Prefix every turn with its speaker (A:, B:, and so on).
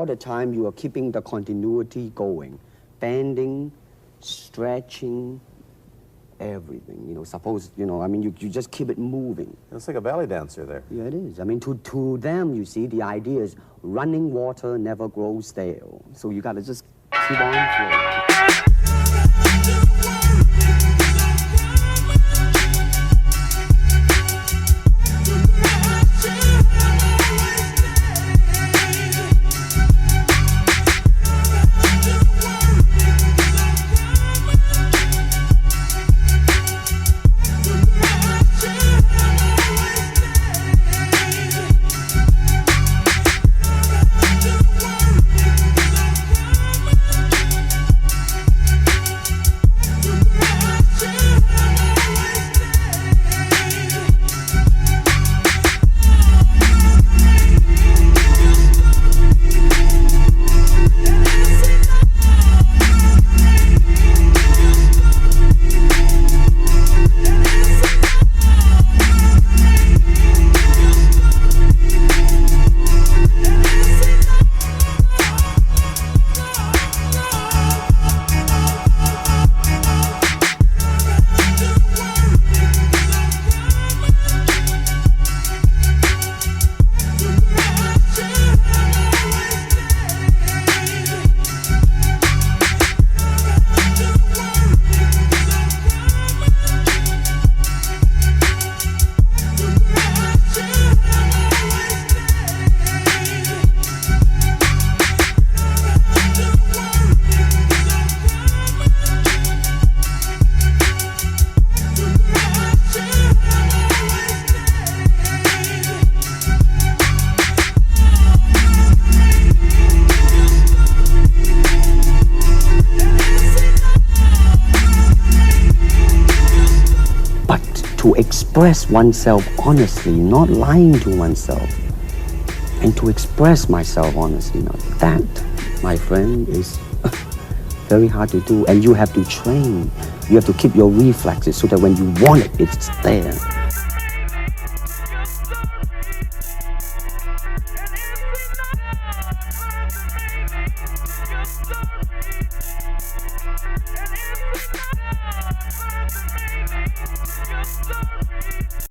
A: all the time you are keeping the continuity going, bending, stretching, everything. Suppose, you just keep it moving.
B: It's like a ballet dancer there.
A: Yeah, it is. I mean, to them, you see, the idea is running water never grows stale. So you got to just keep on flowing. To express oneself honestly, not lying to oneself, and to express myself honestly. Now that, my friend, is very hard to do, and you have to train. You have to keep your reflexes so that when you want it, it's there.